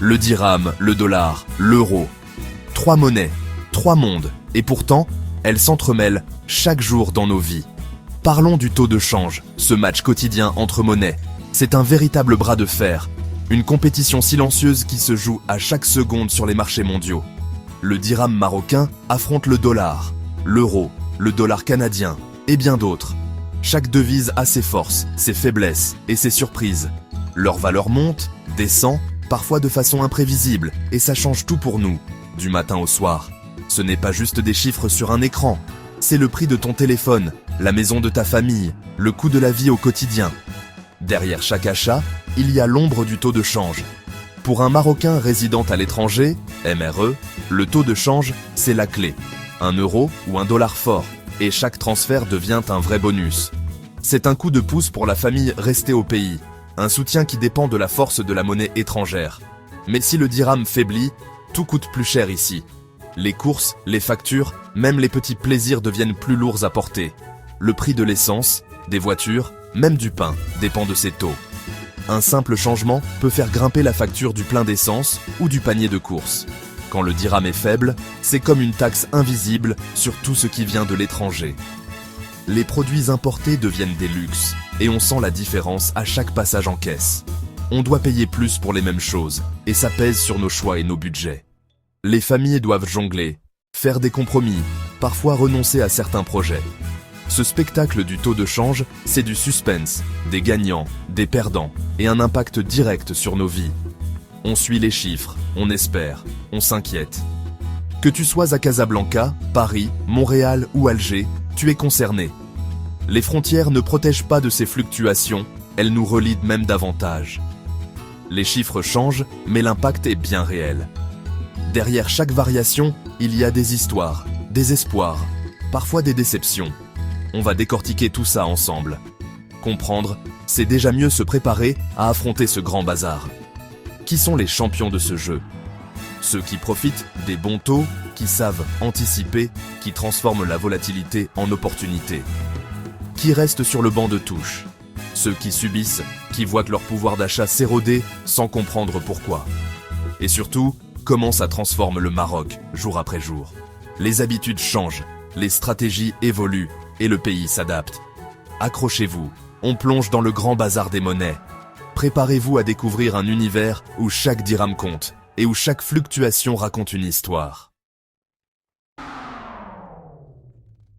le dirham, le dollar, l'euro. 3 monnaies, 3 mondes, et pourtant, elles s'entremêlent chaque jour dans nos vies. Parlons du taux de change, ce match quotidien entre monnaies. C'est un véritable bras de fer, une compétition silencieuse qui se joue à chaque seconde sur les marchés mondiaux. Le dirham marocain affronte le dollar, l'euro, le dollar canadien et bien d'autres. Chaque devise a ses forces, ses faiblesses et ses surprises. Leur valeur monte, descend, parfois de façon imprévisible, et ça change tout pour nous, du matin au soir. Ce n'est pas juste des chiffres sur un écran, c'est le prix de ton téléphone, la maison de ta famille, le coût de la vie au quotidien. Derrière chaque achat, il y a l'ombre du taux de change. Pour un Marocain résidant à l'étranger, MRE, le taux de change, c'est la clé. 1 euro ou 1 dollar fort, et chaque transfert devient un vrai bonus. C'est un coup de pouce pour la famille restée au pays, un soutien qui dépend de la force de la monnaie étrangère. Mais si le dirham faiblit, tout coûte plus cher ici. Les courses, les factures, même les petits plaisirs deviennent plus lourds à porter. Le prix de l'essence, des voitures, même du pain, dépend de ces taux. Un simple changement peut faire grimper la facture du plein d'essence ou du panier de courses. Quand le dirham est faible, c'est comme une taxe invisible sur tout ce qui vient de l'étranger. Les produits importés deviennent des luxes, et on sent la différence à chaque passage en caisse. On doit payer plus pour les mêmes choses, et ça pèse sur nos choix et nos budgets. Les familles doivent jongler, faire des compromis, parfois renoncer à certains projets. Ce spectacle du taux de change, c'est du suspense, des gagnants, des perdants, et un impact direct sur nos vies. On suit les chiffres, on espère, on s'inquiète. Que tu sois à Casablanca, Paris, Montréal ou Alger, tu es concerné. Les frontières ne protègent pas de ces fluctuations, elles nous relient même davantage. Les chiffres changent, mais l'impact est bien réel. Derrière chaque variation, il y a des histoires, des espoirs, parfois des déceptions. On va décortiquer tout ça ensemble. Comprendre, c'est déjà mieux se préparer à affronter ce grand bazar. Qui sont les champions de ce jeu? Ceux qui profitent des bons taux, qui savent anticiper, qui transforment la volatilité en opportunité. Qui restent sur le banc de touche? Ceux qui subissent, qui voient que leur pouvoir d'achat s'éroder sans comprendre pourquoi. Et surtout, comment ça transforme le Maroc, jour après jour. Les habitudes changent, les stratégies évoluent, et le pays s'adapte. Accrochez-vous, on plonge dans le grand bazar des monnaies. Préparez-vous à découvrir un univers où chaque dirham compte et où chaque fluctuation raconte une histoire.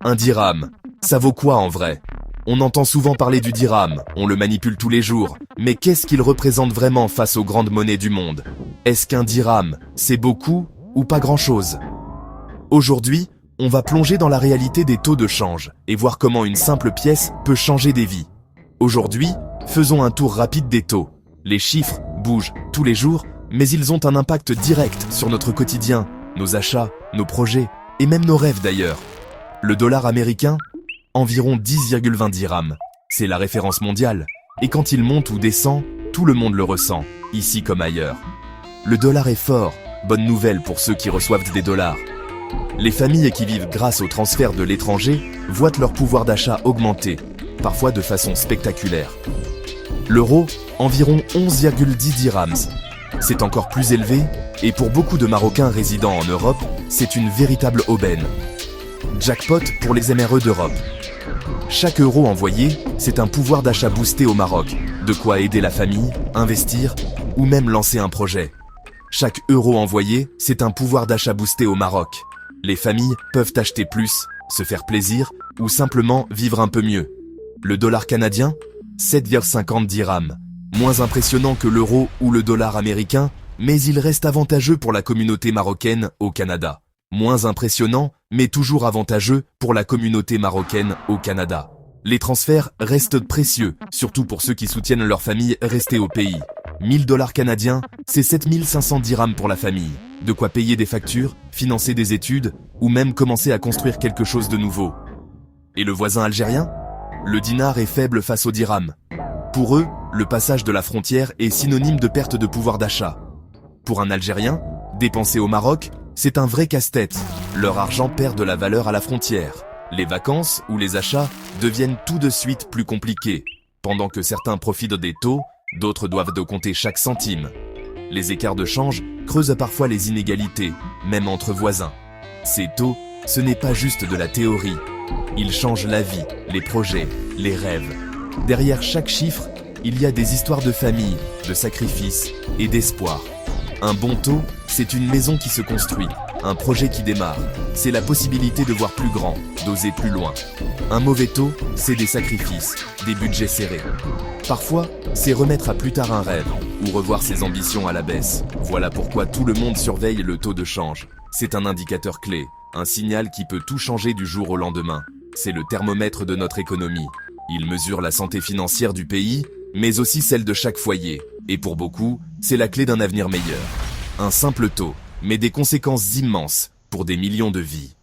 Un dirham, ça vaut quoi en vrai? On entend souvent parler du dirham, on le manipule tous les jours, mais qu'est-ce qu'il représente vraiment face aux grandes monnaies du monde? Est-ce qu'un dirham, c'est beaucoup ou pas grand-chose? Aujourd'hui, on va plonger dans la réalité des taux de change et voir comment une simple pièce peut changer des vies. Aujourd'hui, faisons un tour rapide des taux. Les chiffres bougent tous les jours, mais ils ont un impact direct sur notre quotidien, nos achats, nos projets et même nos rêves d'ailleurs. Le dollar américain, environ 10,20 dirhams. C'est la référence mondiale. Et quand il monte ou descend, tout le monde le ressent, ici comme ailleurs. Le dollar est fort, bonne nouvelle pour ceux qui reçoivent des dollars. Les familles qui vivent grâce au transfert de l'étranger voient leur pouvoir d'achat augmenter, parfois de façon spectaculaire. L'euro, environ 11,10 dirhams. C'est encore plus élevé, et pour beaucoup de Marocains résidant en Europe, c'est une véritable aubaine. Jackpot pour les MRE d'Europe. Chaque euro envoyé, c'est un pouvoir d'achat boosté au Maroc, de quoi aider la famille, investir ou même lancer un projet. Chaque euro envoyé, c'est un pouvoir d'achat boosté au Maroc. Les familles peuvent acheter plus, se faire plaisir ou simplement vivre un peu mieux. Le dollar canadien, 7,50 dirhams. Moins impressionnant que l'euro ou le dollar américain, mais il reste avantageux pour la communauté marocaine au Canada. Moins impressionnant, mais toujours avantageux pour la communauté marocaine au Canada. Les transferts restent précieux, surtout pour ceux qui soutiennent leur famille restée au pays. 1000 dollars canadiens, c'est 7500 dirhams pour la famille. De quoi payer des factures, financer des études, ou même commencer à construire quelque chose de nouveau. Et le voisin algérien? Le dinar est faible face au dirham. Pour eux, le passage de la frontière est synonyme de perte de pouvoir d'achat. Pour un Algérien, dépenser au Maroc, c'est un vrai casse-tête. Leur argent perd de la valeur à la frontière. Les vacances ou les achats deviennent tout de suite plus compliqués. Pendant que certains profitent des taux, d'autres doivent de compter chaque centime. Les écarts de change creusent parfois les inégalités, même entre voisins. Ces taux, ce n'est pas juste de la théorie. Ils changent la vie, les projets, les rêves. Derrière chaque chiffre, il y a des histoires de famille, de sacrifices et d'espoir. Un bon taux, c'est une maison qui se construit, un projet qui démarre. C'est la possibilité de voir plus grand, d'oser plus loin. Un mauvais taux, c'est des sacrifices, des budgets serrés. Parfois, c'est remettre à plus tard un rêve, ou revoir ses ambitions à la baisse. Voilà pourquoi tout le monde surveille le taux de change. C'est un indicateur clé, un signal qui peut tout changer du jour au lendemain. C'est le thermomètre de notre économie. Il mesure la santé financière du pays, mais aussi celle de chaque foyer. Et pour beaucoup, c'est la clé d'un avenir meilleur. Un simple taux, mais des conséquences immenses pour des millions de vies.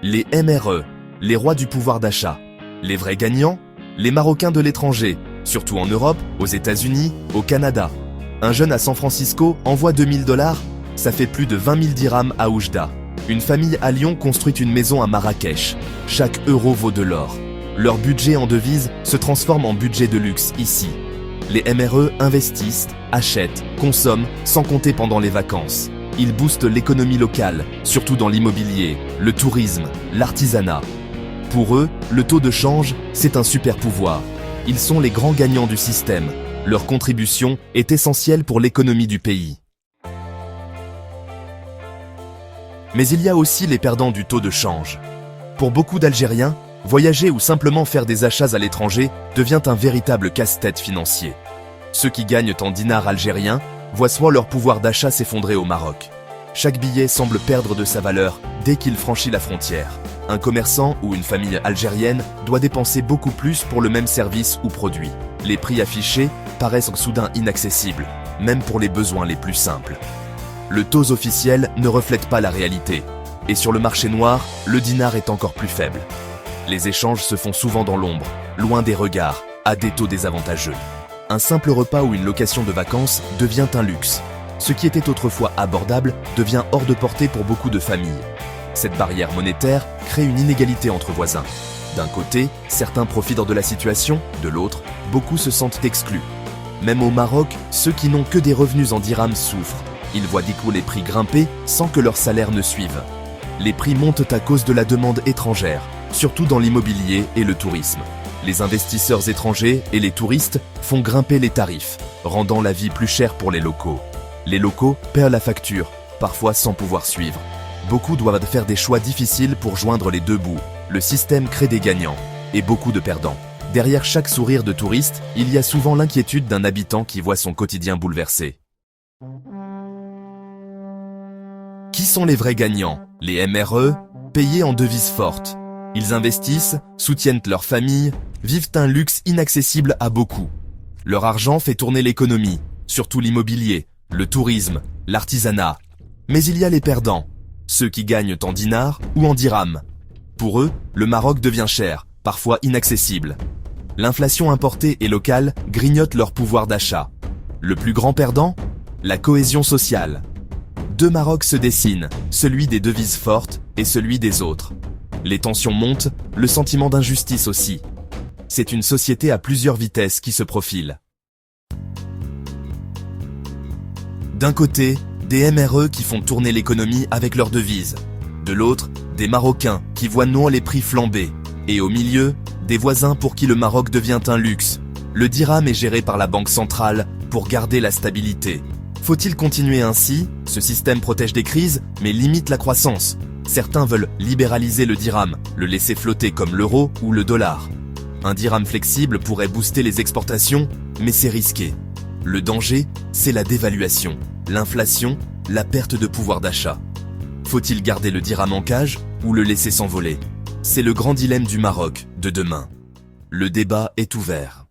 Les MRE, les rois du pouvoir d'achat. Les vrais gagnants, les Marocains de l'étranger, surtout en Europe, aux États-Unis, au Canada. Un jeune à San Francisco envoie 2000 $, ça fait plus de 20 000 dirhams à Oujda. Une famille à Lyon construit une maison à Marrakech. Chaque euro vaut de l'or. Leur budget en devises se transforme en budget de luxe ici. Les MRE investissent, achètent, consomment, sans compter pendant les vacances. Ils boostent l'économie locale, surtout dans l'immobilier, le tourisme, l'artisanat. Pour eux, le taux de change, c'est un super pouvoir. Ils sont les grands gagnants du système. Leur contribution est essentielle pour l'économie du pays. Mais il y a aussi les perdants du taux de change. Pour beaucoup d'Algériens, voyager ou simplement faire des achats à l'étranger devient un véritable casse-tête financier. Ceux qui gagnent en dinars algériens voient soit leur pouvoir d'achat s'effondrer au Maroc. Chaque billet semble perdre de sa valeur dès qu'il franchit la frontière. Un commerçant ou une famille algérienne doit dépenser beaucoup plus pour le même service ou produit. Les prix affichés paraissent soudain inaccessibles, même pour les besoins les plus simples. Le taux officiel ne reflète pas la réalité. Et sur le marché noir, le dinar est encore plus faible. Les échanges se font souvent dans l'ombre, loin des regards, à des taux désavantageux. Un simple repas ou une location de vacances devient un luxe. Ce qui était autrefois abordable devient hors de portée pour beaucoup de familles. Cette barrière monétaire crée une inégalité entre voisins. D'un côté, certains profitent de la situation, de l'autre, beaucoup se sentent exclus. Même au Maroc, ceux qui n'ont que des revenus en dirhams souffrent. Ils voient du coup les prix grimper sans que leur salaire ne suive. Les prix montent à cause de la demande étrangère, surtout dans l'immobilier et le tourisme. Les investisseurs étrangers et les touristes font grimper les tarifs, rendant la vie plus chère pour les locaux. Les locaux perdent la facture, parfois sans pouvoir suivre. Beaucoup doivent faire des choix difficiles pour joindre les deux bouts. Le système crée des gagnants et beaucoup de perdants. Derrière chaque sourire de touriste, il y a souvent l'inquiétude d'un habitant qui voit son quotidien bouleversé. Qui sont les vrais gagnants? Les MRE, payés en devises fortes. Ils investissent, soutiennent leur famille, vivent un luxe inaccessible à beaucoup. Leur argent fait tourner l'économie, surtout l'immobilier, le tourisme, l'artisanat. Mais il y a les perdants, ceux qui gagnent en dinars ou en dirhams. Pour eux, le Maroc devient cher, parfois inaccessible. L'inflation importée et locale grignote leur pouvoir d'achat. Le plus grand perdant? La cohésion sociale. Deux Marocs se dessinent, celui des devises fortes et celui des autres. Les tensions montent, le sentiment d'injustice aussi. C'est une société à plusieurs vitesses qui se profile. D'un côté, des MRE qui font tourner l'économie avec leurs devises. De l'autre, des Marocains qui voient non les prix flamber. Et au milieu, des voisins pour qui le Maroc devient un luxe. Le dirham est géré par la Banque centrale pour garder la stabilité. Faut-il continuer ainsi? Ce système protège des crises, mais limite la croissance. Certains veulent libéraliser le dirham, le laisser flotter comme l'euro ou le dollar. Un dirham flexible pourrait booster les exportations, mais c'est risqué. Le danger, c'est la dévaluation, l'inflation, la perte de pouvoir d'achat. Faut-il garder le dirham en cage ou le laisser s'envoler? C'est le grand dilemme du Maroc de demain. Le débat est ouvert.